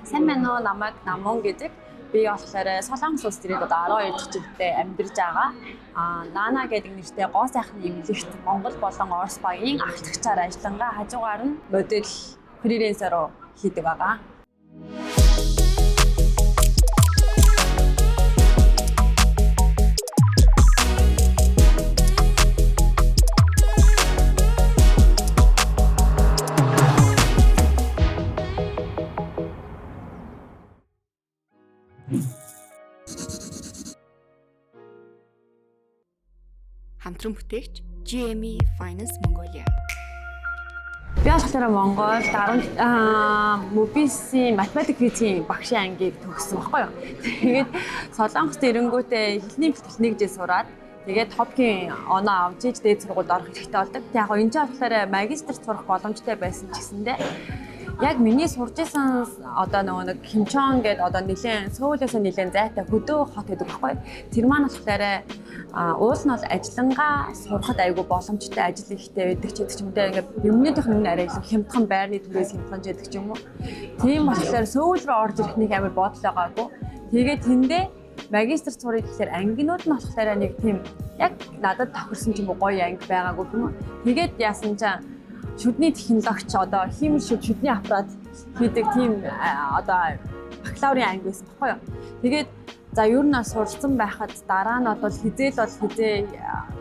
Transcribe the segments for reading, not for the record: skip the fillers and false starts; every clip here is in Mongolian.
Сайн байна уу? Намайг Намун гэдэг. Би болохоор Солонгос улс ирээд одоо 12 дахь жилдээ амьдарч байгаа. Нана гэдэг нэртэй гоо сайхны эмнэлэгт Монгол болон Орос багийн ахлагчаар ажиллангаа хажуугаар нь модель фрилансероо хийдэг байгаа. Хамтран бүтээгч GME Finance Mongolia. Би болохоор Монголд 10 МОБИС-ийн математик физикийн багшийн ангийг төгссөн байхгүй юу. Тэгээд Солонгост ирэнгүүтээ эхлэний бэлтгэл 1 жил сураад тэгээд топгийн оноо авч иж дээд сургуульд орох хэрэгтэй болдог. Тэгээд яг энэ ч болохоор магистрт сурах боломжтой байсан ч гэсэндээ яг миний сурж исэн одоо нэг Химчон гэдэг одоо нэлээд Сөүлээс нэлээд зайтай хөдөө хот гэдэг байхгүй. Тэр маань болохоор уул нь бол ажиллангаа сурахад айгүй боломжтой ажил ихтэй байдаг ч гэдэг ч юм уу. Ингээд юмнийх нь арай илүү хямдхан байрны төрөөс хямдхан ч гэдэг ч юм уу. Тийм болохоор Сөүл рүү орж ирэхнийг амар бодлоогаагүй. Тэгээд тэндээ магистр сурах гэхээр ангинууд нь болохоор нэг тийм яг надад тохирсон ч юм уу гоё анги байгаагүй юм уу. Тэгээд яасан чинь шүдний технологич одоо хим шүдний аппарат хийдэг тийм одоо бакалаврын анги байсан баггүй юу. Тэгээд за ер нь сурцсан байхад дараа нь бол хизээл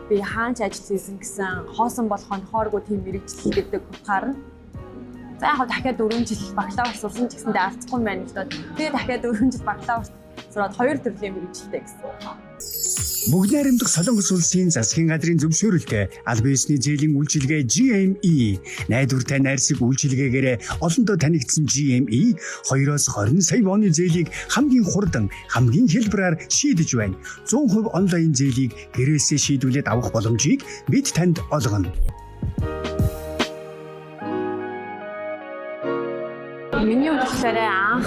би хаанч ажил хийсэн гэсэн хоосон болох хонхооргүй тийм мэрэгжил гэдэг утгаар нь за яг дахиад 4 жил бакалавр сурсан ч гэсэндээ алдахгүй байна л доо. Тэгээд дахиад 4 жил бакалавр сураад 2 төрлийн мэрэгжилтэй гэсэн. Бүгд найрамдах Солонгос улсын засгийн газрын зөвшөөрөлтэй аль биесний зээлийн үйлчилгээ GME, найдвартай найрсаг үйлчилгээгээр олондоо танигдсан GME 2-оос 20 сая вонны зээлийг хамгийн хурдан, хамгийн хялбараар шийдэж байна. 100% онлайн зээлийг гэрээсээ шийдвүүлээд авах боломжийг бид танд олгоно. Миний болохоор анх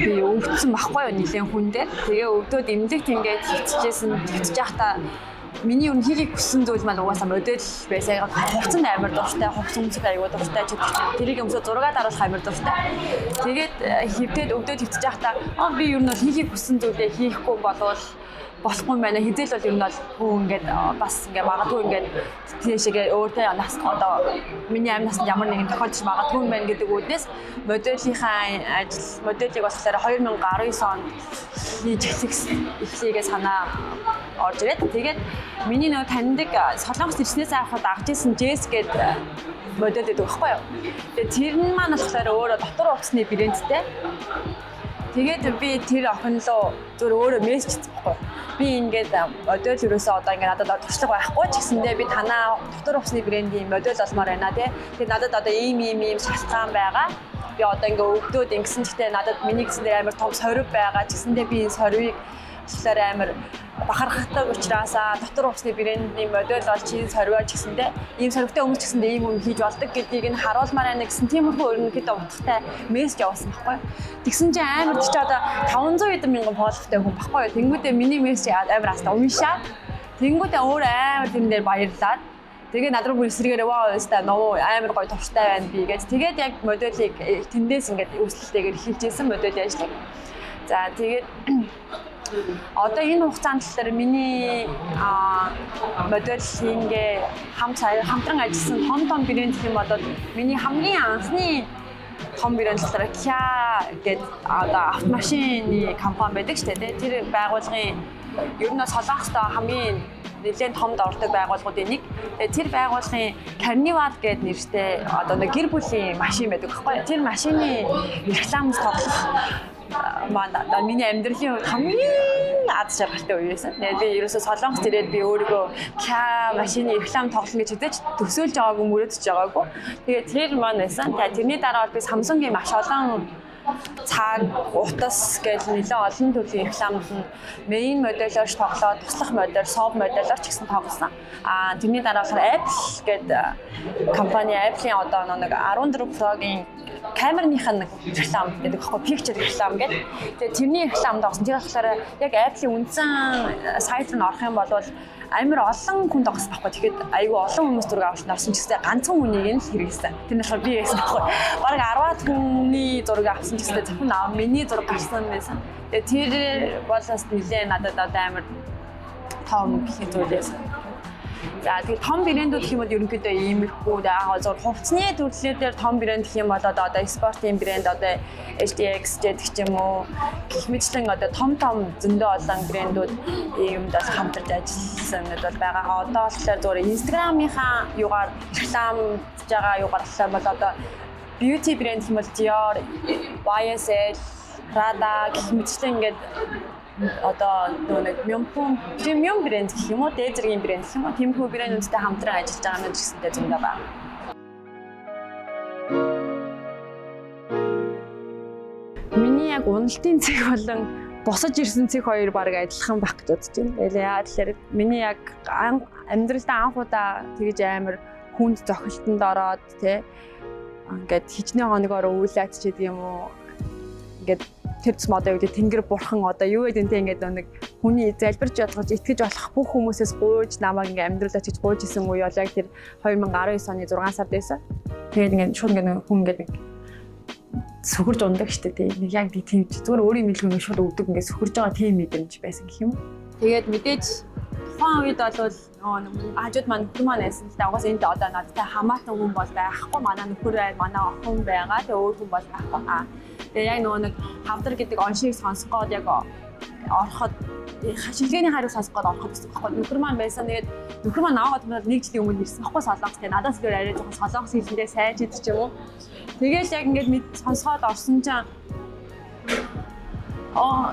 би өвдсөн байхгүй юу нэлээд хүн дээр. Тэгээ өвдөөд эмнэлэгт ингээд хөвчөж байхдаа миний юу хийхийг хүссэн зүйл маань угаасаа модель байсан. Хувцанд амар дуртай, хувц өмсөх аюул дуртай ч гэдэг чинь. Тэрийг өмсөө зураг даруулах амар дуртай. Тэгээд хөвдөд өвдөд хөвчөж байхдаа би юу нь бол хийхийг хүссэн зүйлээ хийхгүй болвол болохгүй юм байна. Хизээл бол ер нь бол хүн ингээд бас ингээд магадгүй ингээд тийшээгээ өөртөө нас одоо миний амнаас ямар нэгэн тохиолдож магадгүй юм байна гэдэг үднээс модельийнхаа моделийг болохоор 2019 онд хийж эхлэгээ санаа орж ирээд тэгээд миний нөгөө таньдаг Солонгост ирснээс авахд авч ирсэн Jess гэдэг модель гэдэг байхгүй юу. Тэгээд тэр нь маань болохоор өөрөө дотор утасны брэндтэй. Тэгээд би тэр охин руу зөв өөрөө мессеж хийсэн байхгүй. Би ингээд модель юусоо одоо ингээд надад туршлага байхгүй ч гэсэндээ би танаа дотор усны брендийн модель олмоор байна тий. Тэгээд надад одоо ийм шалтгаан байгаа. Би одоо ингээд өвдөөд ингэсэн гэхдээ надад миний гэсэн дээр амар том сорив байгаа ч гэсэндээ би энэ сорвийг болохоор амар бахархдаг учраас дотор усны брендийн модель олж энэ сорвоо ч гэсэндээ ийм сорвтой хүмүүс ч гэсэндээ ийм юм хийж болдог гэдгийг нь харуулмаар байна гэсэн тиймэрхүү ерөнхийдөө утгатай мессеж явуулсан байхгүй. Тэгсэн чинь амар ч одоо 500 хэдэн мянган фолловертэй хүн байхгүй юу. Тэнгүүдээ миний мессеж амар хasta уншаад тэнгүүдээ өөр амар тэрэн дээр баярлаад тэгээ над руу эсрэгээр ваа өстэй нөө амар гоё турштай байна би гэж тэгээд яг модельийг тэндээс ингээд үүсэлтэйгээр эхэлжсэн модель ажлыг. За тэгээд одоо энэ хугацаанд болохоор миний модель хийнгээ хамтран ажилласан том брэнд гэх юм бол миний хамгийн анхны том брэнд болохоор Kia гэдэг одоо автомашины компани байдаг шүү дээ. Тэр байгууллагын ер нь Солонгост хамгийн нэлээд томд ордог байгууллагуудын нэг. Тэр байгууллагын Carnival гэдэг нэртэй одоо нэг гэр бүлийн машин байдаг байхгүй юу? Тэр машины рекламд тоглох манай миний амьдралын хувьд хамгийн аз жаргалтай үе байсан. Тэгээд би ерөөсөө Солонгост ирээд би өөрийгөө Kia машины реклам тоглоно гэж хэвдэж төсөөлж байгаагүй мөрөөдөж байгаагүй. Тэгээд тэр маань байсан. Тэгээд тэрний дараа бол би Samsung-ийн маш олон цаг утас гэж нэлээд олон төрлийн рекламд нь main моделоор тоглоод туслах модель, sub моделоор ч гэсэн тоглосон. Тэрний дараа Apple гэдэг компани Apple-ийн одоо нэг 14 Pro-гийн камерных нь реклам гэдэг баггүй picture реклам гэдэг. Тэгээ тэрний рекламд орсон. Тэр болохоор яг Apple-ийн үндсэн сайт руу орох юм бол амар олон хүн тогсон байхгүй. Тэгэхээр айгүй олон хүмүүс зураг авсан ч гэсэн ганцхан хүнийг нь л хэрэглэсэн. Тэр нь болохоор би байсан байхгүй. Бараг 10-аад хүний зураг авсан ч гэсэн зөвхөн миний зураг гарсан байсан. Тэгээ тэр болоос нэлээд надад амар том гэх зүйлээсэн. За тэгээ том брэндүүд гэх юм бол ерөнхийдөө иймэрхүү яг зөв хувцсны төрлөөр том брэнд гэх юм бол одоо спортын брэнд одоо HDX гэдэг ч юм уу гэх мэтлэн одоо том зөндөө олон брэндүүд юмд бол хамтарч ажилласан нь бол байгаа. Одоо болохоор зөвхөн Instagram-ийнхаа югаар рекламж байгаа югаар бол одоо beauty брэнд гэх юм бол Dior, YSL, Prada гэх мэтлэн ингээд одоо нэг премиум брэнд гэх юм уу, дээд зэргийн брэнд гэх юм уу, тиймэрхүү брэндүүдтэй хамтран ажиллаж байгаа нь гэсэнтэй зөндөө байна. Миний яг уналтын цэг болон босож ирсэн цэг хоёр баг адилхан байх гэж бодож байна. Тэгэл яа тэгэхээр миний яг амьдралдаа анх удаа тэгж амар хүнд зохилтонд ороод тий ингээд хичнээн хоногоор өвлөөд ч гэдэг юм уу ингээд тэр ч модоо үгүй тэнгэр бурхан одоо юу гэдэг нь ингээд нэг хүний залбирч ядгаж итгэж болох бүх хүмүүсээс гуйж намайг ингээд амьдралаа чиж гуйж исэн үе бол яг тэр 2019 оны 6 сард байсан. Тэгээд ингээд шууд ингээд хүн ингээд нэг сөхөрж ундаг штэ тий. Нэг яг тийм зүгээр өөрийн мэлгүй шууд өвдөг ингээд сөхөрж байгаа тийм мэдрэмж байсан гэх юм. Тэгээд мэдээж тухайн үед бол хажууд маань нөхөр маань байсан. Тэгээд угаас энд одоо надтай хамаатан хүн бол байхгүй. Манай нөхөр бай, манай охин байгаа. Тэгээд өөр хүн бол байхгүй. Тэгээ яг нэг хавдар гэдэг оншийг сонсгоод яг ороход шилгээний хариу сонсгоод ороход гэсэн байхгүй. Нөхөр маань байсан. Тэгээд нөхөр маань аваад нэг жилийн өмнө ирсэн. Баггүй солонгос. Тэгээд надаас л арай жоохон солонгос хэлэндээ сайж идэж ч юм уу. Тэгээл яг ингээд сонсгоод орсон чинь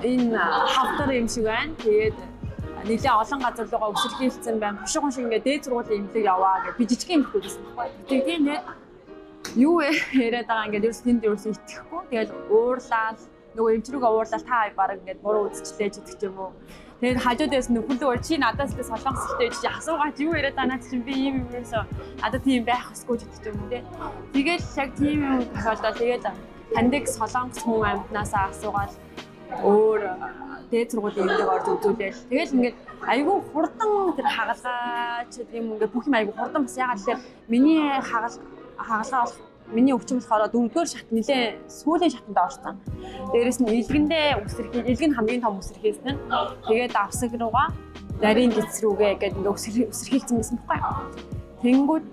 энэ хавдар юм шиг байна. Тэгээд нэлээ олон газар руугаа өсөлгөөлсөн байна. Бушгон шиг ингээд дээд сургуулийн имлэг яваа гэж би жижигхэн имлэг байсан байхгүй. Тэгээд юу яриад байгаа ингээд ерөөс тэнд ерөөс итгэхгүй. Тэгээд уурлаад нөгөө эмчрүүгээ уурлаад та баг ингээд буруу үзчихлээ гэдэг ч юм уу. Тэгээд хажуудаас нөхөрлөө чи надаас л солонгос хэлтэй чи асуугаад юу яриад байгаа наад чинь би ийм юм ерөөсөө надад тийм байх хэсгүй гэдэг юм те. Тэгээд яг тийм юм тохиолдол тэгээд таньдаг солонгос хүн амьтнаасаа асуугаад өөр дээд сургуулийн имлэг орж үзүүлээл. Тэгэл ингээд айгүй хурдан тэр хагалгаа ч гэдэг юм ингээд бүх юм айгүй хурдан бас ягаад тэгэхээр миний хагалгаа миний өвчин болохоор 4-р шат нэлээ сүүлийн шатанд орсон. Дээрээс нь илгэн нь хамгийн том үсэрхийлсэн нь. Тэгээд давсаг руугаа нарийн гиз рүүгээ ингээд үсэрхийлсэн байсан байхгүй. Тэнгүүд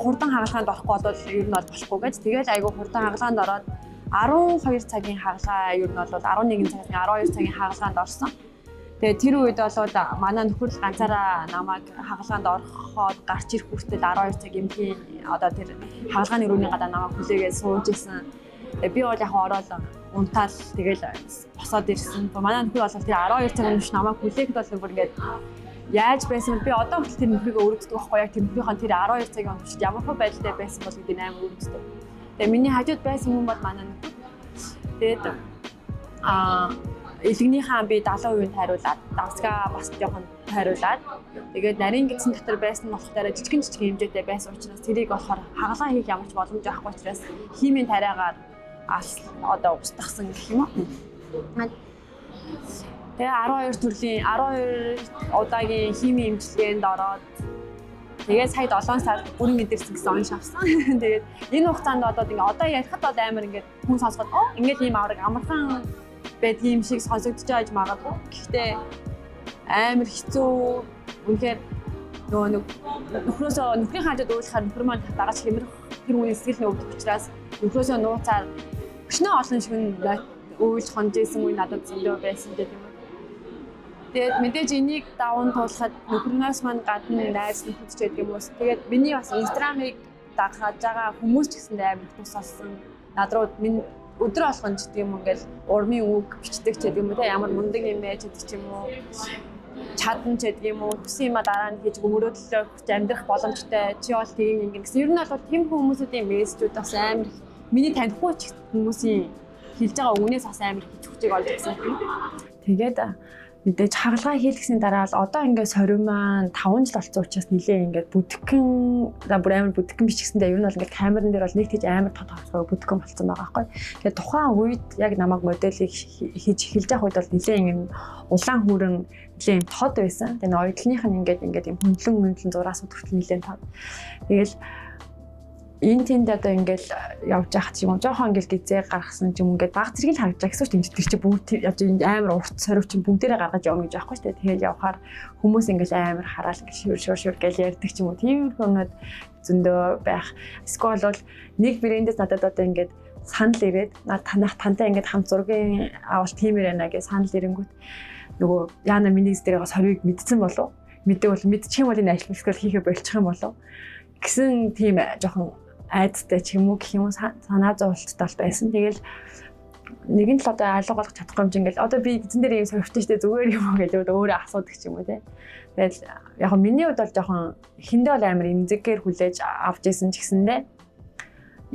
хурдан хагалгаанд орохгүй бол ер нь бол болохгүй гэж. Тэгээд айгүй хурдан хагалгаанд ороод 12 цагийн хагалгаа ер нь бол 11 цагийн 12 цагийн хагалгаанд орсон. Тэгээ тэр үед бол манай нөхөр л ганцаараа намайг хагалгаанд ороход гарч ирэх хүртэл 12 цаг эмхийн одоо тэр хагалгааны өрөөний гадаа намайг хүлээгээд сууж исэн. Би бол яг ороод унтаал тэгэл босоод ирсэн. Манай нөхөр бол тэр 12 цаг өмнөш намайг хүлээхэд бол бүр ингээд яаж байсан бэ? Би одоо хүртэл тэр нөхрийгөө өргөддөг байхгүй яг тэр нөхрийнхэн тэр 12 цагийн өмнөш ямар хөө байдалтай байсан бол гэдэг нь амар өргөддөг. Тэгээ миний хажууд байсан хүн бол манай нөхөр. Тэгээд илгнийхаа би 70% нь хариулаад, давсгаа бас жоохон хариулаад, тэгээд нарийн гидсэн дотор байсан болохоор жижигэн хэмжээтэй байсан учраас тэрийг болохоор хагалгаа хийх ямар ч боломж байхгүй учраас химийн тариагаар одоо устгасан гэх юм уу. Тэгээ 12 төрлийн 12 удаагийн химийн эмчилгээнд ороод тэгээд сая 7 сард бүрэн мэдэрсэн гэсэн онш авсан. Тэгээд энэ хугацаанд одоо ярихад бол амар ингээд хүн сонсоход ингээд ийм амархан байдгийн юм шиг сонсогдож байж магадгүй. Гэхдээ амар хэцүү. Үнэхээр нөхрийн хажууд уулахаар нөхөр маань дагаж хэмрэх тэр хүний сэтгэл нь өвдөх учраас нөхрөөсөө нууцаар өчнөө олон шиг уйлж хонжсэн үе надад зөндөө байсан гэдэг юм. Тэгээд мэдээж энийг даван туулахад нөхрөөс маань гадна найз нөхөд ч гэдэг юм уус. Тэгээд миний бас Instagram-ыг дагахад байгаа хүмүүс ч гэсэн амар тус болсон. Над руу минь өдөр болгон ч гэдэг юм ингээл урмын үг бичдэг ч гэдэг юм уу те ямар мундаг юм бэ гэдэг ч юм уу чадан ч гэдэг юм уу хүсэн юм дараа нь хийж өмөрөөдлөө хүч амьдрах боломжтой чи бол тийм ингэ гэсэн. Ер нь бол тийм хүмүүсийн мессежүүд бас амар миний танихгүй ч хүмүүсийн хэлж байгаа үгнээс бас амар хич хүчийг олж өгсөн. Тэгээд мэдээж хагалгаа хийлгэсний дараа бол одоо ингээд сорив маань 5 жил болсон учраас нэлээ ингээд бүтгэн бүр амар бүтгэн биш гэсэндээ ер нь бол ингээд камерын дээр бол нэг тийж амар тодорхой бүтгэн болсон байгаа байхгүй. Тэгээд тухайн үед яг намайг моделийг хийж эхэлж явах үед бол нэлээ ингээд улаан хүрэн нэлээ юм тод байсан. Тэгээд оюутлынх нь ингээд юм хөндлөн зураас хүртэл нэлээ тод. Тэгэл энэ тэнд одоо ингээл явж байхад юм жоохон ингээл гизээ гаргасан юм ингээд баг зэрэг л харагдаж байгаа гэсэн чинь тэр чинь бүгд яаж амар урт сорив чинь бүгдээрээ гаргаж явна гэж байхгүй шүү дээ. Тэгээд явхаар хүмүүс ингээл амар хараал ингээл шүр гэж ярьдаг ч юм уу. Тийм хүмүүс зөндөө байх. Эсвэл бол нэг брэндээс надад одоо ингээд санал ирээд тантай ингээд хамт зургийн авалт тиймэр байна гэж санал ирэнгүүт нөгөө яана миний зэрэг сорвийг мэдсэн болов. Мэдчих юм бол энэ ажил хэсгээр хийхэ болчих юм болов гэсэн тийм жоохон айдтай ч юм уу гэх юм санаа зовлттой байсан. Тэгэл нэг нь л одоо алга болгох чадахгүй юм чинь ингээл одоо би эзэн дээр юм сорвчтэй штэ зүгээр юм уу гэж өөрөө асуудаг ч юм уу те. Тэгэл яг миний хувьд бол жоохон эхэндээ бол амар эмзэггээр хүлээж авч исэн ч гэсэндээ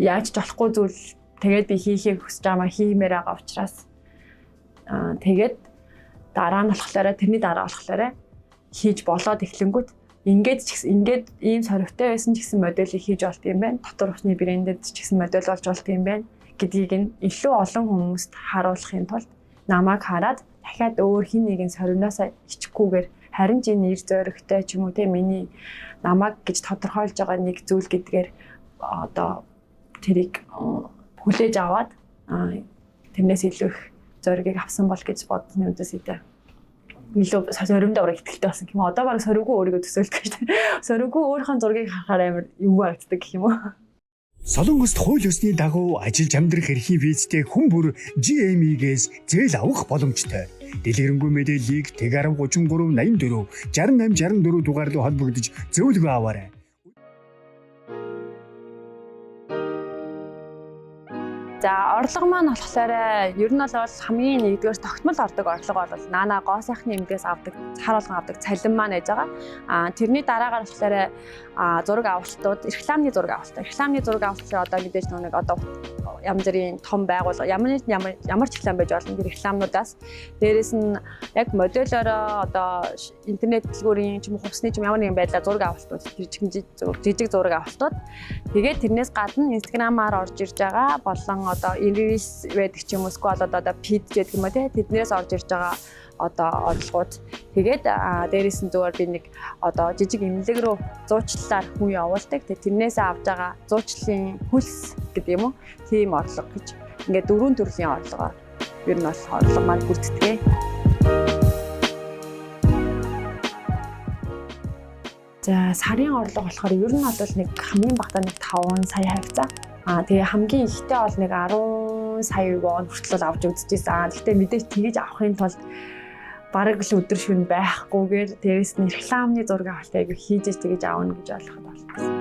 яаж ч болохгүй зүйл тэгээд би хийхийг хүсэж байгаамаа хиймээр байгаа учраас тэгээд дараа нь болохоор тэрний дараа болохоор хийж болоод эхлэнгүүт ингээд ийм сорвтой байсан ч гэсэн модельийг хийж болт юм байна. Дотор усны брэндэд ч гэсэн модель болж болт юм байна гэдгийг нь илүү олон хүмүүст харуулахын тулд намайг хараад дахиад өөр хин нэгэн сорвноос хичггүйгээр харин ч энэ нэр зөрөгтэй ч юм уу те миний намайг гэж тодорхойлж байгаа нэг зүйл гэдгээр одоо тэрийг хүлээж аваад тэрнээс илүү их зөргийг авсан бол гэж бодсны үдээс илүү соримдоо ураг ихтэй болсон юм. Одоо баг сорвгүй өөрийгөө төсөөлдөг шүү дээ. Сорвгүй өөрийнхөө зургийг харахаар амар юу харагддаг гэх юм уу. Солонгост хууль ёсны дагуу ажиллаж амьдрах эрхийн визтэй хүн бүр GME-гээс зээл авах боломжтой. Дэлгэрэнгүй мэдээллийг ТГ 33 84 68 64 дугаар руу холбогдож зөвлөгөө аваарай. За орлого маань болохоор ер нь бол хамгийн нэгдүгээр тогтмол ордог орлого бол наана гоо сайхны эмгээс авдаг цаар болгон авдаг цалин маань байж байгаа. Тэрний дараагаар болохоор зураг авалтууд, рекламны зураг авалт. Рекламны зураг авалт одоо мэдээж нэг одоо янз бүрийн том байгууллага ямар ч реклам байж болно тэр рекламнуудаас. Дээрээс нь яг модельороо одоо интернет дэлгүүрийн ч юм уу хувцсны ч ямар нэгэн байдлаар зураг авалтууд, жижиг зураг авалтууд. Тэгээд тэрнээс гадна инстаграмаар орж ирж байгаа болон одоо Reels байдаг ч юм уу эсвэл одоо feed гэдэг юм уу те тэднээс орж ирж байгаа одоо орлогууд. Тэгээд дээрээс нь зүгээр би нэг одоо жижиг имлэг рүү зуучлалаар хүн явуулдаг. Тэгээд тэрнээс авж байгаа зуучлалын хөлс гэдэг юм уу тийм орлого гэж ингээд 4 төрлийн орлогоо ер нь бол орлого маань бүрддэг. За сарын орлого болохоор ер нь бол нэг хамгийн багадаа нэг 5 сая хавцаа. Тэгээ хамгийн ихтэй бол нэг 10 сая вон хүртэл авч үзчихсэн. Гэхдээ мэдээж тэгэж авахын тулд бараг л өдөр шөнө байхгүйгээр дээрээс нь рекламны зураг авалтыг хийж тэгэж аавна гэж ойлгоход болсон.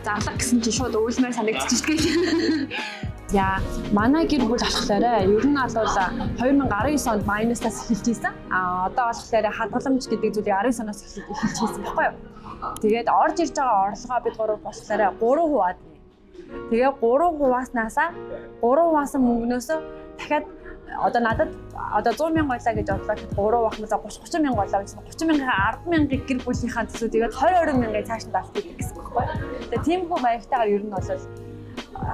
Зарлаг гэсэн чинь шууд өвлмээр санагдчихжээ. Яа, манай гэр бүл болохоор ер нь бол 2019 онд майнустаас эхэлж ийсэн. Одоо болохоор хадгаламж гэдэг зүйлийг 19 оноос эхэлж ийсэн байхгүй юу? Тэгээд орж ирж байгаа орлогоо бид гурав болохоор 3 хуваад. Тэгээ 3 хувааснасаа 3 хуваасан мөнгнөөс дахиад одоо надад одоо 100,000 байлаа гэж бодлоо. 3 хуваахнаас 30,000 байлаа гэсэн. 30,000-аа 10,000 гэр бүлийнхаа төсөө тэгээд 20,000-ыг цааш нь даалтыг гэсэн үг байхгүй юу? Тэгээ тийм хөө маягтайгаар ер нь бол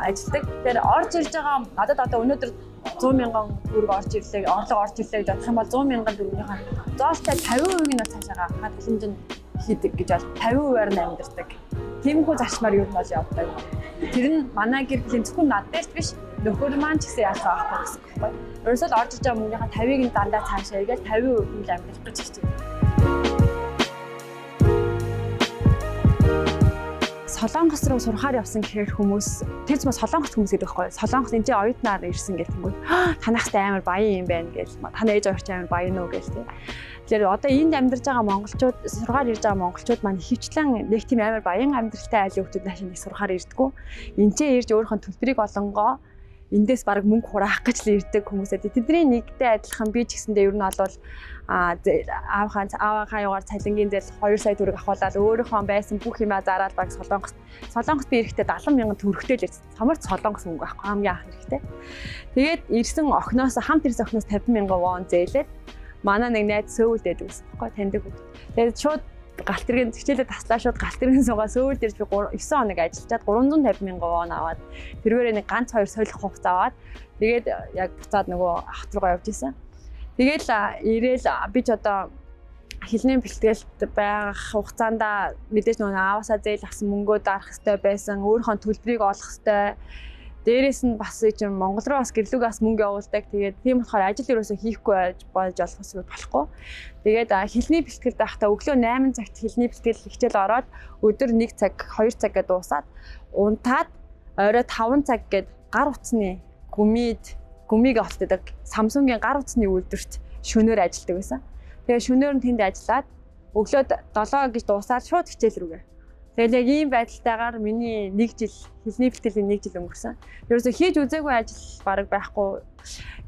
ажилдаг. Тэр орж ирж байгаа надад одоо өнөөдөр 100,000 төгрөг орж ирлээ, орлого орж ирлээ гэж бодох юм бол 100,000 төгрөгийнхаа зоолтой 50% нь цаашаа хадгаламж нь хийдэг гэж бол 50%-аар нь амьдэрдэг. Тиймхүү зарчмаар юу нь бол явдаг. Тэр нь манай гэр бүлийн зөвхөн над дээр биш нөхөр маань ч гэсэн яах байхгүй гэсэн үг байна. Ерөөсөө л орж иж байгаа мөнгөний 50-ыг нь дандаа цаашаа игээл 50% нь амьдэрх гэж хэлдэг. Солонгос руу сурахаар явсан гэхээр хүмүүс тэр зөв солонгос хүмүүс ирэх байхгүй. Солонгос энэ оюутнаар ирсэн гэх юм. Танахтай амар баян юм байна гэж. Таны ээж аваарч амар баян уу гэж тийм. Тэгэхээр одоо энд амьдарч байгаа монголчууд сурахаар ирж байгаа монголчууд маань ихэвчлэн нэг тийм амар баян амьдралтай айлын хүмүүс наашаа нэг сурахаар ирдэггүй. Энд ч ирж өөрийнхөө төлбөрийг олонгоо эндээс баг мөнгө хураах гэж л ирдэг хүмүүсээ. Тэдний нэгтэй адилхан би ч гэсэндээ ер нь бол аавынхаа югаар цалингийн зээл 2 сая төгрөг авахлаад өөрийнхөө байсан бүх юмаа зараад баг Солонгост би ирэхдээ 70,000 төгрөгтэй л ирсэн. Самарт Солонгос мөнгө авахгүй хамгийн анх ирэхдээ. Тэгээд ирсэн охиноос хамт ирсэн охиноос 50,000 вон зээлээд манай нэг найз Сөүлд байдаг гэсэн байхгүй таньдаг хүүхд. Тэгээд шууд галт тэргийн хичээлээ таслаа шууд галт тэргийн суугаа Сөүлд ирж би 9 хоног ажиллаад 350,000 вон аваад тэрвэрээ нэг ганц 2 солих хувц аваад тэгээд яг буцаад нөгөө ах руугаа явж исэн. Тэгэл ирээл би ч одоо хэлний бэлтгэлд байх хугацаанд мэдээж нөгөө аавасаа зээл авсан мөнгөө дарах хэрэгтэй байсан, өөрийнхөө төлбөрийг олох хэрэгтэй. Дээрээс нь бас чинь Монгол руу бас гэрлүүгээс мөнгө явуулдаг. Тэгээд тийм болохоор ажил ерөөсөө хийхгүй болж болохгүй. Тэгээд хэлний бэлтгэлд байхдаа өглөө 8 цагт хэлний бэлтгэл хичээл ороод өдөр 1 цаг 2 цаг гэдээ дуусаад унтаад орой 5 цаг гээд гар утасны гүмийг олддог. Samsung-ийн гар утасны үйлдвэрт шөнөөр ажилладаг байсан. Тэгээ шөнөөр нь тэнд ажиллаад өглөө 7 гэж дуусаад шууд хичээл рүүгээ. Тэгэл яг ийм байдалтайгаар миний 1 жил хэлний бэлтгэлийн 1 жил өнгөрсөн. Ерөөсөө хийж үзээгүй ажил бараг байхгүй.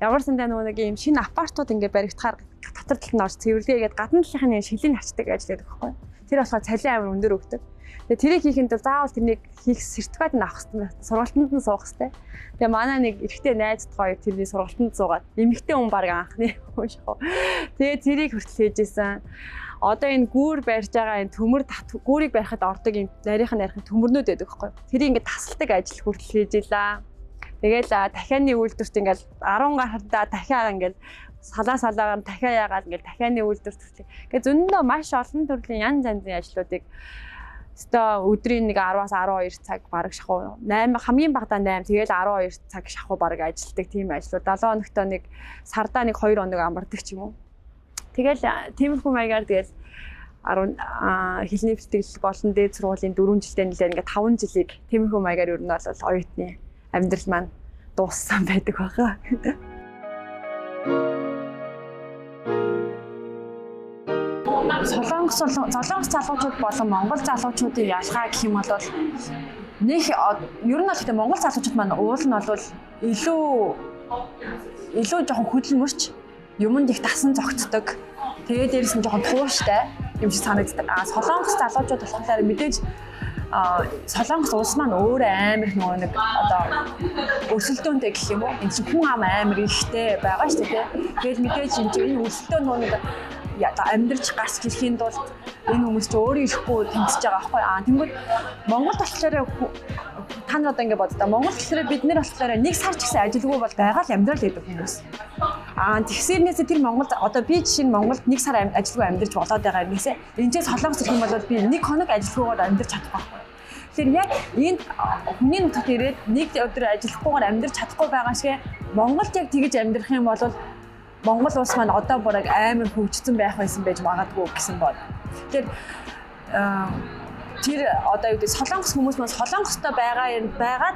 Ямар сандаа нөгөө нэг ийм шинэ апартууд ингээ баригдахаар дотор талд нь орж цэвэрлэгээд гадна талынхны шилийн авчдаг ажил гэдэг байхгүй. Тэр болохоор цалин амар өндөр өгдөг. Тэгээ тэрийг хийхэд бол заавал тэрнийг хийх сертификат нь авах хэрэгтэй. Сургалтанд нь суух хэрэгтэй. Тэгээ манай нэг эрэгтэй найзд гоё тэрний сургалтанд суугаад эмэгтэй хүн баг анхны хүн шүү. Тэгээ тэрийг хүртэл хийжсэн. Одоо энэ гүүр барьж байгаа энэ төмөр гүүрийг барихад ордог юм нарийнхан төмөрнүүд байдаг байхгүй. Тэрийг ингээд тасалдаг ажил хүртэл хийж илаа. Тэгээл дахианы үйлдвэрт ингээд 10 гарахтаа дахиад ингээд салаагаар дахиад яагаад ингээд дахианы үйлдвэрт хүртэл. Ингээд зөндөө маш олон төрлийн янз янзын ажлуудыг өдрийн нэг 10-аас 12 цаг бараг шахуу 8 хамгийн багадаа 8 тэгэл 12 цаг шахуу бараг ажилладаг тийм ажлууд 7 хоногтой нэг сардаа нэг 2 хоног амардаг ч юм уу. Тэгэл тиймэрхүү маягаар тэгэл 10 хэлний бэлтгэл болон дээд сургуулийн 4 жилдээ нэлээд ингээд 5 жилийг тиймэрхүү маягаар ер нь бол оюутны амьдрал маань дууссан байдаг байгаа. Солонгос залуучууд болон монгол залуучуудын ялгаа гэх юм бол нэг ер нь бол ихтэй монгол залуучууд маань уул нь бол илүү жоохон хөдөлмөрч юмд их дасан зогтдог. Тэгээд дээрээс нь жоохон тууштай юм шиг санагддаг. Солонгос залуучууд болохоор мэдээж Солонгос улс маань өөрөө амар нөгөө нэг одоо өрсөлдөөнтэй гэх юм уу? Энэ чинь хүн ам амар ихтэй байгаа шүү дээ. Тэгээд мэдээж энэ өрсөлдөөн нөгөө нэг амьдрч гарч ирэхийн тулд энэ хүмүүс чинь өөрөө ирэхгүй тэмцэж байгаа байхгүй. Тэнгүүд Монгол болохоор та нар одоо ингэ боддоо. Монгол болохоор бид нэр болохоор нэг сар ч гэсэн ажилгүй бол байгаа л амьдрал гэдэг хүмүүс. Тэгсэрнээс тэр Монгол одоо би жишээ нь Монголд нэг сар ажилгүй амьдарч болоод байгаа юм нээсээ. Энд Солонгос ирэх юм бол би нэг хоног ажилгүйгээр амьдарч чадахгүй байхгүй. Тэгэхээр яг энд хүний нутагт ирээд нэг өдөр ажиллахгүйгээр амьдарч чадахгүй байгаа шиг Монголд яг тэгэж амьдрах юм бол Монгол улс маань одоо бүр амар хөгжсөн байх байсан байж магадгүй гэсэн бод. Тэгэхээр тэр одоо юу гэдэг Солонгос хүмүүс маань Солонгостой байгаад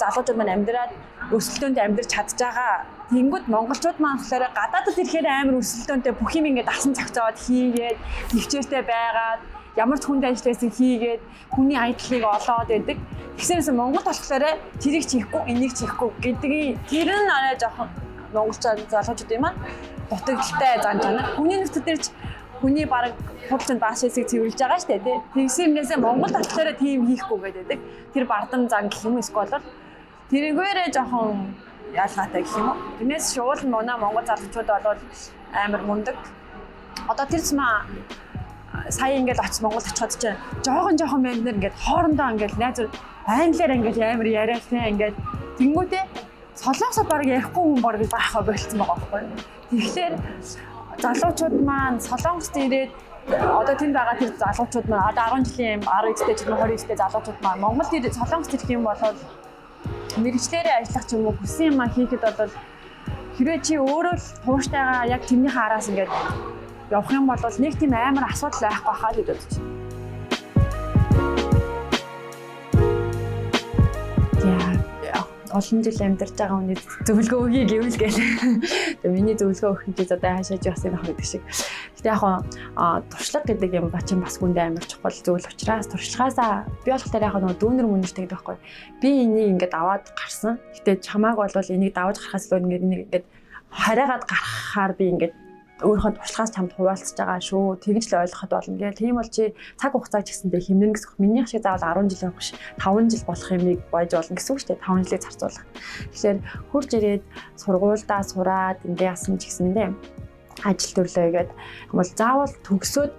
залуучууд маань амьдраад өсөлтөнд амьдарч чадж байгаа. Тэнгүүд монголчууд маань болохоор гадаадд ирэхээр амар өсөлтөндөө бүх юм ингээд дасан зохицоод хийгээд төвчээртэй байгаад ямар ч хүнд ажилласан хийгээд хүний аядлыг олоод байдаг. Тэгсээрээс Монгол болохоор тэрийг чихгүй, энийг чихгүй гэдгийг тэр нь арай жоохон монголчууд залуучууд юм аа дутагдaltaй зан чанар. Хүний нөхцөл дээр ч хүний бараг хурцанд бааш хэсэг цэвэрлж байгаа шүү дээ. Тэгсэрнээсээ Монгол болохоор тийм хийхгүй байдаг. Тэр бардам зан гэх юм эсвэл тэрнгээрээ жоохон ялгаатай гэх юм уу. Тэрнээс шуул манай монгол залуучууд бол амар мундаг. Одоо тэр цэма сая ингээд очиж Монгол очиход чинь жоохон байд нэр ингээд хоорондоо ингээд найзууд англиар ингээд амар яриалтай ингээд тэнгүүтээ Солонгосоор баг ярихгүй хүн баг байхаа болцсон байгаа байхгүй. Тэгэхээр залуучууд маань Солонгост ирээд одоо тэнд байгаа тэр залуучууд маань одоо 10 жилийн 10-тэй ч 20-тэй залуучууд маань Монголд ирээд Солонгост ирэх юм бол мэргэжлэрээ ажиллах ч юм уу хүссэн юм хийхэд бол хэрвээ чи өөрөө л тууштайгаа яг тэрнийхээ араас ингээд явах юм бол нэг тийм амар асуудал байхгүй хаа гэж бодож байна. Олон жил амьдарч байгаа хүний зөвлөгөө өгье гэвэл гээл. Тэгээ миний зөвлөгөө өгөх гэж одоо хаашаач явсан байх гэдэг шиг. Яг туршлага гэдэг юм бас хүндээ амар чухал зүйл учраас туршлагаасаа би болохоор яг нөгөө дүүнер мөнөж тэгдэг байхгүй. Би энийг ингээд аваад гарсан. Гэтэ чамааг бол энийг даваж гарахаас илүү ингээд хараагаад гарахаар би ингээд өөрийнхөө туршлагаас чамд хуваалцаж байгаа шүү. Тэгж л ойлгоход болно гэх. Тийм бол чи цаг хугацаа ч гэсэндээ хэмнэн гэсэн. Минийх шиг заавал 10 жил явах биш. 5 жил болох юмыг бойж болно гэсэн үг шүү дээ. 5 жилийг зарцуулах. Тэгэхээр хурж ирээд сургуульдаа сураад ингээ яасан ч гэсэндээ ажил төрлөө игээд бол заавал төгсөөд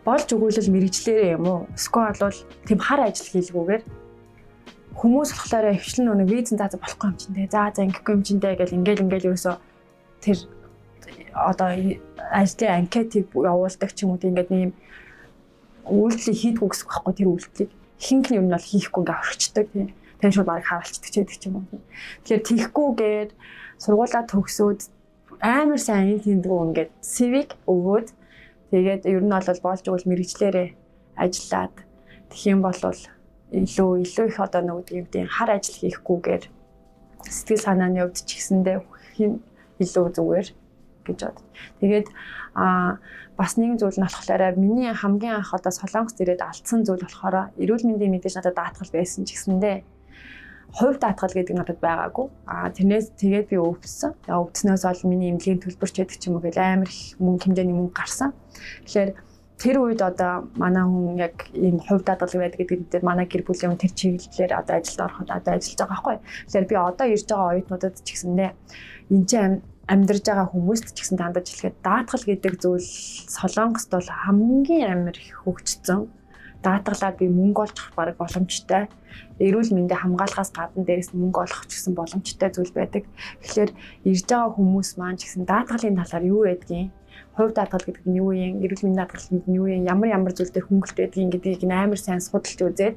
болж өгөөлөл мэрэгчлэрээ юм уу? Эсвэл бол тийм хар ажил хийлгүүгээр хүмүүс болохоор хвчлэн нэг визэн зааж болохгүй юм чинь те. За ингэхгүй юм чинь те гэл ингээл ерөөсөө тэр одоо ажлын анкетыг явуулдаг ч юм уу тийм ингээд нэм үйлдэл хийдгүү гэсэн байхгүй тэр үйлдэлийг ихэнх нь юм бол хийхгүй ингээ орчдөг тийм. Тэр шууд баг хаалцдаг ч гэдэг юм уу. Тэгэхээр тийхгүйгээр сургуулаа төгсөөд амар сайн тэмдгүү ингээд CV-г өгөөд тэгээд ер нь бол болж өгвөл мэрэгчлэрээ ажиллаад тэгэх юм бол илүү их одоо нэг юм тийм хар ажил хийхгүйгээр сэтгэл санааны хувьд ч гэсэндээ илүү зүгээр гэж бод. Тэгээд бас нэгэн зүйл нь болохоор миний хамгийн анх одоо Солонгост ирээд алдсан зүйл болохоор эрүүл мэндийн мэдээж надад даатгал байсан ч гэсэндээ хувь даатгал гэдэг надад байгаагүй. Тэрнээс тэгээд би өвдсөн. Өвдснөөс бол миний эмнэлгийн төлбөр ч гэдэг ч юм уу гэл амар их мөнгө хэмжээний мөнгө гарсан. Тэгэхээр тэр үед одоо манай хүн яг ийм хувь даатгал байдаг гэдэг дээр манай гэр бүлийн тэр чиглэлээр одоо ажилд ороход одоо ажиллаж байгаа байхгүй. Тэгэхээр би одоо ирж байгаа оюутнуудад ч гэсэндээ энэ чинь амьдарж байгаа хүмүүст ч гэсэн дандаж хэлэхэд даатгал гэдэг зүйл Солонгост бол хамгийн амар их хөгжсөн. Даатгалаад би мөнгө олж авах бараг боломжтой. Эрүүл мэндийн хамгаалахаас гадна дээрээс мөнгө олох ч гэсэн боломжтой зүйл байдаг. Тэгэхээр ирж байгаа хүмүүс маань ч гэсэн даатгалын талаар юу байдгийг, хувь даатгал гэдэг нь юу юм, эрүүл мэндийн даатгал гэдэг нь юу юм, ямар зүйл дээр хөнгөлт байдгийг гэдгийг амар сайн судалж үзээд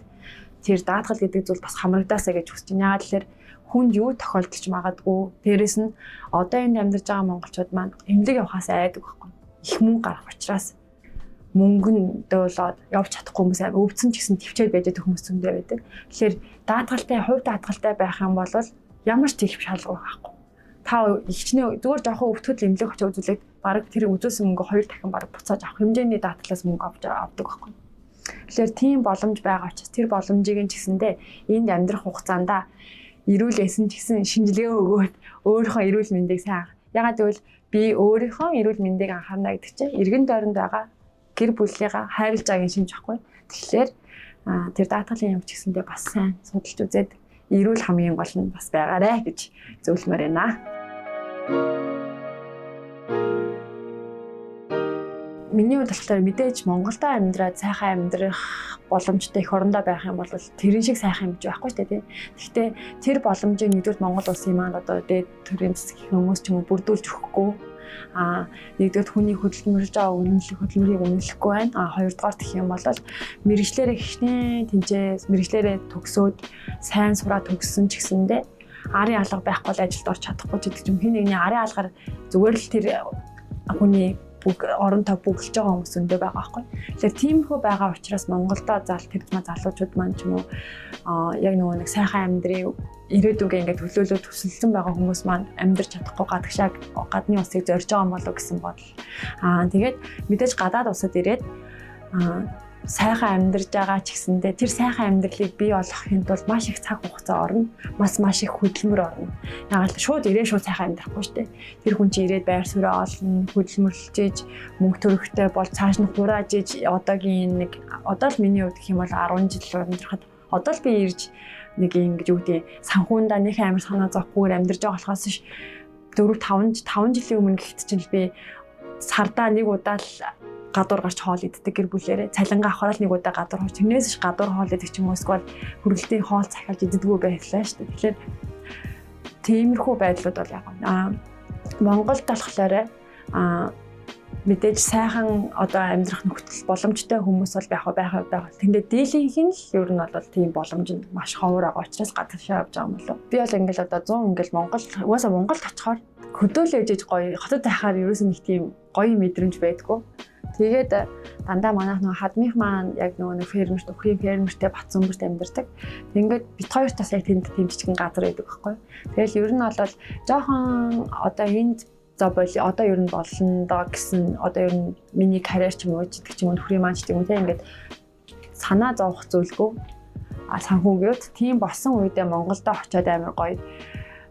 тэр даатгал гэдэг зүйл бас хамрагдаасаа гэж хүсэж байна. Яагаад тэгэхээр хүнд юу тохиолдож магадгүй. Дээрэс нь одоо энд амьдарч байгаа монголчууд маань эмнэлэг явахаас айдаг байхгүй. Их мөнгө гарах учраас мөнгөнд болоод явж чадахгүй хүмүүс аа өвдсөн ч гэсэн төвчээд байж байгаа хүмүүс зөндөө байдаг. Тэгэхээр даатгалтай, хувь даатгалтай байх юм бол ямар ч тийх шалгуур байхгүй. Та ихчнээ зүгээр жоохон өвтгөл эмнэлэг очиж үзүүлээд баг тэр үзүүлсэн мөнгө 2 дахин баг буцааж авах хэмжээний даатгалаас мөнгө авдаг байхгүй. Тэгэхээр тийм боломж байгаа учраас тэр боломжийг нь ч гэсэндээ энд амьдрах хугацаанд ирүүлсэн ч гэсэн шинжилгээ өгөөд өөрийнхөө эрүүл мэндийг сайн. Ягаад гэвэл би өөрийнхөө эрүүл мэндийг анхаарна гэдэг чинь эргэн тойронд байгаа гэр бүлийнхаа хайрлаж байгаагийн шинж байхгүй. Тэгэхээр тэр даатгалын юм ч гэсэндээ бас сайн судалж үзээд эрүүл хамгийн гол нь бас байгаарэ гэж зөвлөмөр байна. Миний хувьд болохоор мэдээж Монголд амьдраад сайхан амьдрах боломжтой их орондоо байх юм бол тэрэн шиг сайхан юмж байхгүй шүү дээ. Гэхдээ тэр боломжийг нэгдүгээр Монгол улсын маань одоо дээд төрийн засгийн хүмүүс ч юм уу бүрдүүлж өгөхгүй. Нэгдүгээр хүний хөдөлмөрлөж байгаа хөдөлмөрийг үнэлэхгүй байна. Хоёрдугаар гэх юм бол мэрэгчлэрээ хичнээн тэнцээ мэрэгчлэрээ төгсөөд сайн сураад төгссөн ч гэсэндээ арын алга байхгүй бол ажилд орч чадахгүй ч гэдэг юм. Хин нэгний арын алгаар зүгээр л тэр хүний оронтой бүгэлж байгаа хүмүүс өндөө байгаа байхгүй. Тэгэхээр тиймэрхүү байгаа учраас Монголдо залуучууд маань ч юм уу яг нөгөө нэг сайхан амьдрын ирээдүгээ ингээд төлөөлөө төсөлсөн байгаа хүмүүс маань амьдрч чадахгүй гадагшаа гадны усыг зорж байгаа юм болов гэсэн бодол. Тэгээд мэдээж гадаад усад ирээд сайхан амьдарж байгаа ч гэсэндээ тэр сайхан амьдралыг бий болгохын тулд маш их цаг хугацаа орно, маш их хөдөлмөр орно. Яагаад л шууд ирээ шууд сайхан амьдрахгүй шүү дээ. Тэр хүн чинь ирээд байр суурь олно, хөдөлмөрлөж иж, мөнгө төрөхтэй бол цааш нь хурааж иж одоо л миний хувьд гэх юм бол 10 жил амьдрахад одоо л би ирж нэг ингэж юу гэдэг санхундаа нэг амар санаа зовхгүйгээр амьдарж байгаа болохоос ш 4-5 жилийн өмнө гэхэд чинь би сардаа нэг удаа л гадуур гарч хоол иддэг гэр бүлээрээ цалингаа авахаар л нэг удаа гадуур хооч тэрнээс гадуур хоол идэх ч юм уу эсвэл хөргөлтийн хоол цахиалж иддэггүй байлаа шүү дээ. Тэгэхээр тиймэрхүү байдлууд бол яг Монголд болохоор мэдээж сайхан одоо амьдрах нөхцөл боломжтой хүмүүс бол байх. Тэндээ дийлийнх нь л ер нь бол тийм боломж нь маш ховор байгаа учраас гадаашаа явж байгаа юм болов. Би бол ингээл одоо 100 ингээл Монголд очихоор хөдөөлөж иж гоё хотод байхаар ерөөсөн нэг тийм гоё мэдрэмж байдгүй. Тэгээд дандаа манайх нөгөө хадмынх маань яг нөгөө фермерт өхрийн фермертэй Батцөмбөрт амьдардаг. Ингээд бит хоёр тас яг тэнд тийм жижигэн газар байдаг байхгүй. Тэгэл ер нь бол жоохон одоо энд за боли одоо ер нь болно доо гэсэн одоо ер нь миний карьер ч юм уу гэдэг ч юм уу хүрээ маань ч юм уу тийм ингээд санаа зовох зүйлгүй санхүүгөөд тийм болсон үедээ Монголдо очиод амар гоё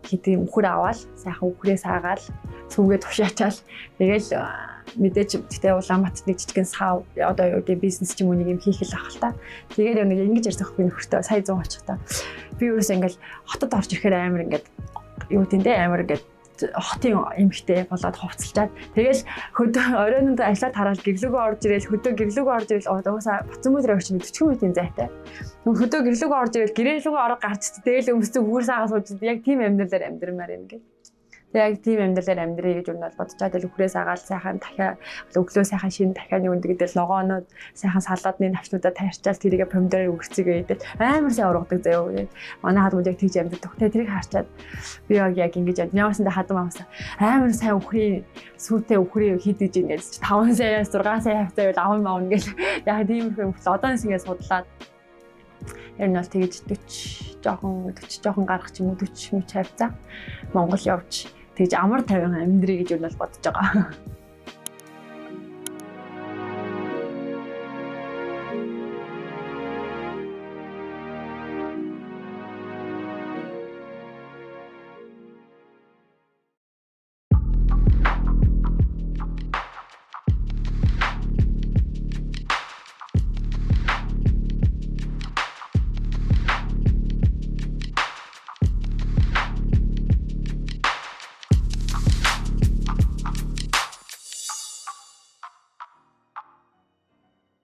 хэдийн үхэр аваад сайхан үхрээ саагаал цүнгээ тушаачаал тэгэл мэдээч тэгтээ Улаанбаатар нэг жижигэн сав одоо юу гэдэг бизнес ч юм уу нэг юм хийх л ах л та. Тэгээд нэг ингэж ярьж байгаа нөхөртөө сая 100 очихта. Би юусэн ингээл хотод орж ирэхээр амар ингээд юу гэдэг амар ингээд хотын эмхтэй болоод хувцалчаад тэгэл хөдөө оройнонд ажиллаад хараад гэрлүүгөө орж ирэл хөдөө гэрлүүгөө орж ирэл уусаа Батцанбөөдрөө очиж 40 минутын зайтай. Хөдөө гэрлүүгөө орж ирэл гэрээлүүгөө ороо гарч тэгэл өмсөж үгээр саагаас сууж яг тийм амьдралаар амьдрмаар юм гээ. Яг тийм амьдралаар амьдрий гэж юу нь бодчаад л үхрээ саагаал сайхан дахиад өглөө сайхан шинэ дахианы үндэ гэдэл ногоонод сайхан салаадны навчнуудаа таарчаал тэрийгэ помидорыг үргэцгээ идэл амар сайн ургадаг заяа. Манай хад мөн яг тэгж амьддаг. Тэгээ тэрийг харчаад би яг ингэж яваасандаа хадам авсан. Амар сайн үхрийн сүүтэй үхрээ хийдэж ингэж 5 сая 6 сая хавтаа байл аван маавна гэл. Яг тийм их одооноос ингэ судлаад ер нь бол тэгж 40 жоохон гарах ч юм уу 40 хавцаа Монгол явж тэгж амар тайван амьдрий гэж юу нь бол бодож байгаа.